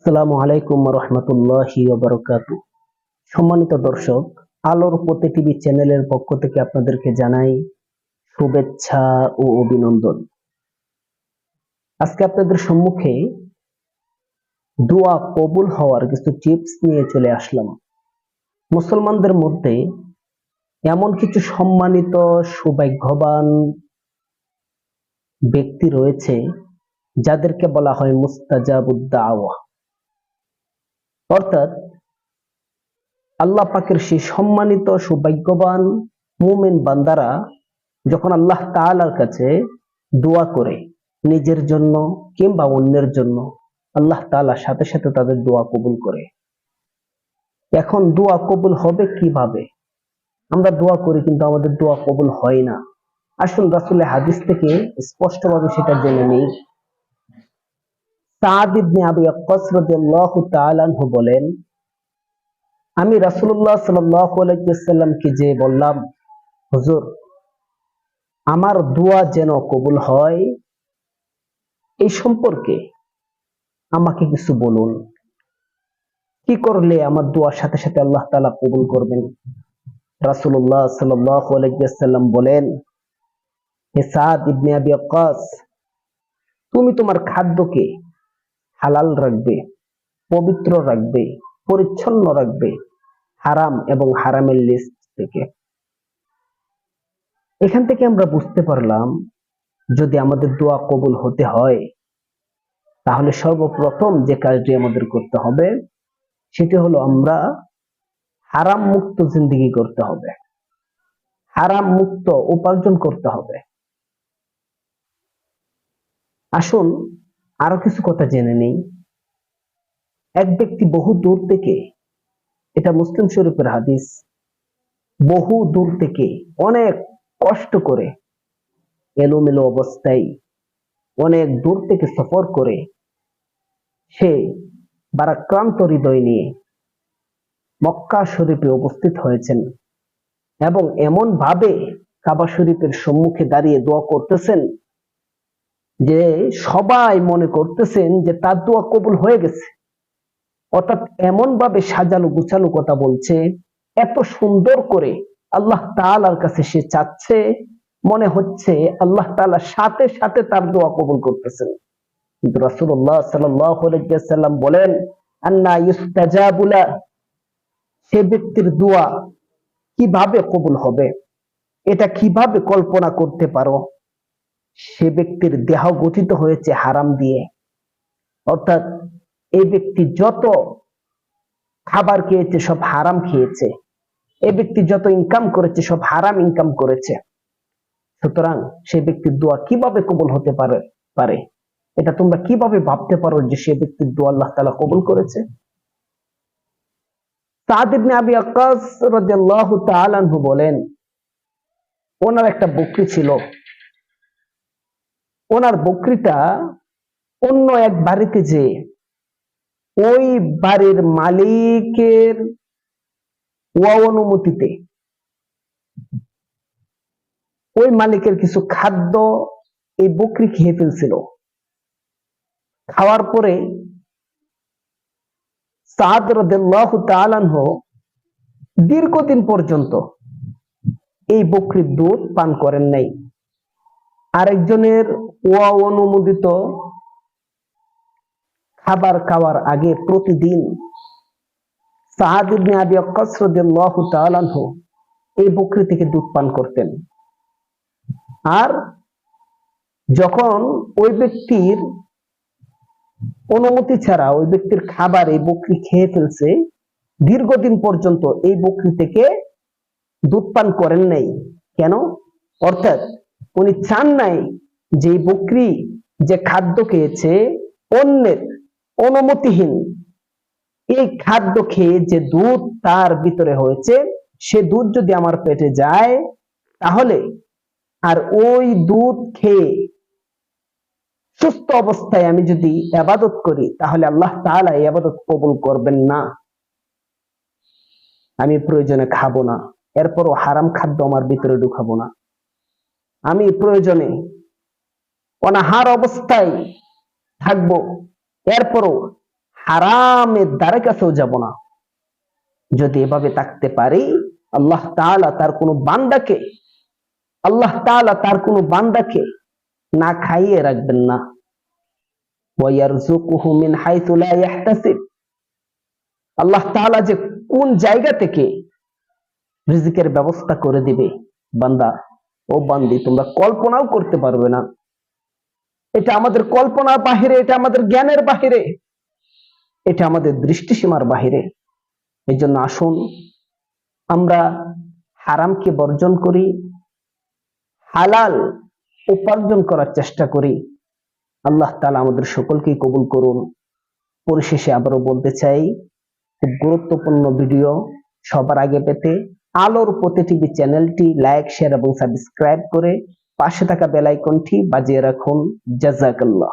আসসালামু আলাইকুম রহমতুল্লাহি ওয়া বারাকাতুহু। সম্মানিত দর্শক, আলোর পথে টিভি চ্যানেলের পক্ষ থেকে আপনাদেরকে জানাই শুভেচ্ছা ও অভিনন্দন। আজকে আপনাদের সম্মুখে দোয়া কবুল হওয়ার কিছু টিপস নিয়ে চলে আসলাম। মুসলমানদের মধ্যে এমন কিছু সম্মানিত সৌভাগ্যবান ব্যক্তি রয়েছে যাদেরকে বলা হয় মুস্তাজাবুদ দাওয়া, অর্থাৎ আল্লাহ পাকের সেই সম্মানিত সৌভাগ্যবান মুমিন বান্দারা যখন আল্লাহ তাআলার কাছে দোয়া করে নিজের জন্য কিংবা অন্যের জন্য, আল্লাহ তাআলা সাথে সাথে তাদের দোয়া কবুল করে। এখন দোয়া কবুল হবে কিভাবে? আমরা দোয়া করি কিন্তু আমাদের দোয়া কবুল হয় না। আসুন রাসূলের হাদিস থেকে স্পষ্টভাবে সেটা জেনে নিই। সাদ ইবনে আবি ওয়াক্কাস রাদিয়াল্লাহু তাআলা আনহু বলেন, আমি রাসূলুল্লাহ সাল্লাল্লাহু আলাইহি ওয়াসাল্লামকে যে বললাম, হুজুর, আমার দোয়া যেন কবুল হয় এই সম্পর্কে আমাকে কিছু বলুন। কি করলে আমার দোয়ার সাথে সাথে আল্লাহ তাআলা কবুল করবেন? রাসূলুল্লাহ সাল্লাল্লাহু আলাইহি ওয়াসাল্লাম বলেন, হে সাদ ইবনে আবি ওয়াক্কাস, তুমি তোমার খাদ্যকে হালাল রাখবে, পবিত্র রাখবে, পরিচ্ছন্ন রাখবে হারাম এবং হারামের লিস্ট থেকে। এখান থেকে আমরা বুঝতে পারলাম, যদি আমাদের দোয়া কবুল হতে হয় তাহলে সর্বপ্রথম যে কাজটি আমাদের করতে হবে সেটি হলো আমরা হারাম মুক্ত জিন্দেগি করতে হবে, হারাম মুক্ত উপার্জন করতে হবে। আসুন আরো কিছু কথা জেনে নেই। এক ব্যক্তি বহু দূর থেকে, এটা মুসলিম শরীফের হাদিস, বহু দূর থেকে অনেক কষ্ট করে এলোমেলো অবস্থায় অনেক দূর থেকে সফর করে সে ভারাক্রান্ত হৃদয় নিয়ে মক্কা শরীফে উপস্থিত হয়েছেন এবং এমন ভাবে কাবা শরীফের সম্মুখে দাঁড়িয়ে দোয়া করতেছেন যে সবাই মনে করতেছেন যে তার দোয়া কবুল হয়ে গেছে। অর্থাৎ এমন ভাবে সাজানো গুছানো কথা বলছে, এত সুন্দর করে আল্লাহ তাআলার কাছে সে চাচ্ছে, মনে হচ্ছে আল্লাহ তাআলা সাথে সাথে তার দোয়া কবুল করতেছেন। কিন্তু রাসূলুল্লাহ সাল্লাল্লাহু আলাইহি ওয়াসাল্লাম বলেন, আন্না ইস্তাজাবু লা, সে ব্যক্তির দোয়া কিভাবে কবুল হবে এটা কিভাবে কল্পনা করতে পারো? সে ব্যক্তির দেহ গঠিত হয়েছে হারাম দিয়ে, অর্থাৎ এই ব্যক্তি যত খাবার খেয়েছে সব হারাম খেয়েছে, এই ব্যক্তি যত ইনকাম করেছে সব হারাম ইনকাম করেছে। সুতরাং সেই ব্যক্তির দোয়া কিভাবে কবুল হতে পারে এটা তোমরা কিভাবে ভাবতে পারো যে সে ব্যক্তির দোয়া আল্লাহ তাআলা কবুল করেছে? সাদ ইবনে আবি ওয়াক্কাস রাদিয়াল্লাহু তাআলা আনহু বলেন, ওনার একটা বকরি ছিল। ওনার বকরিটা অন্য এক বাড়িতে যে ওই বাড়ির মালিকের অনুমতিতে ওই মালিকের কিছু খাদ্য এই বকরি খেয়ে ফেলছিল। খাওয়ার পরে সাদ রাদিয়াল্লাহু তাআলা আনহু দীর্ঘদিন পর্যন্ত এই বকরির দুধ পান করেন নাই। আরেকজনের অনুমোদিত খাবার খাওয়ার আগে প্রতিদিন সাদ ইবনে আবি ওয়াক্কাস রাদিয়াল্লাহু তাআলা আনহু এই বকরি থেকে দুধ পান করতেন। আর যখন ওই ব্যক্তির অনুমতি ছাড়া ওই ব্যক্তির খাবার এই বকরি খেয়ে ফেলছে, দীর্ঘদিন পর্যন্ত এই বকরি থেকে দুধ পান করেন নাই। কেন? অর্থাৎ উনি চান নাই যে বকরি যে খাদ্য খেয়েছে অন্যের অনুমতিহীন, এই খাদ্য খেয়ে যে দুধ তার ভিতরে হয়েছে সে দুধ যদি আমার পেটে যায় তাহলে আর ওই দুধ খেয়ে সুস্থ অবস্থায় আমি যদি ইবাদত করি তাহলে আল্লাহ তাআলা এই ইবাদত কবুল করবেন না। আমি প্রয়োজনে খাবো না, এরপরও হারাম খাদ্য আমার ভিতরে ঢুকাবো না। আমি প্রয়োজনে অনাহার অবস্থায় থাকবো, এরপরও হারামের দ্বারে কাছেও যাব না। যদি এভাবে থাকতে পারি, আল্লাহ তাআলা তার কোনো বান্দাকে না খাইয়ে রাখবেন না। ওয়ায়ারযুকুহু মিন হাইথু লা ইয়াহতাসিব, আল্লাহ তাআলা যে কোন জায়গা থেকে রিজিকের ব্যবস্থা করে দিবে, বান্দা ও বান্দি তোমরা কল্পনাও করতে পারবে না। এটা আমাদের কল্পনার বাহিরে, এটা আমাদের জ্ঞানের বাহিরে, এটা আমাদের দৃষ্টিসীমার বাহিরে। এই জন্য আসুন আমরা হারামকে বর্জন করি, হালাল উপার্জন করার চেষ্টা করি। আল্লাহ তাআলা আমাদের সকলকেই কবুল করুন। পরিশেষে আবারও বলতে চাই, খুব গুরুত্বপূর্ণ ভিডিও সবার আগে পেতে আলোর পথে টিভি চ্যানেলটি লাইক, শেয়ার এবং সাবস্ক্রাইব করে পাশে থাকা বেল আইকনটি বাজিয়ে রাখুন। জাযাকাল্লাহ।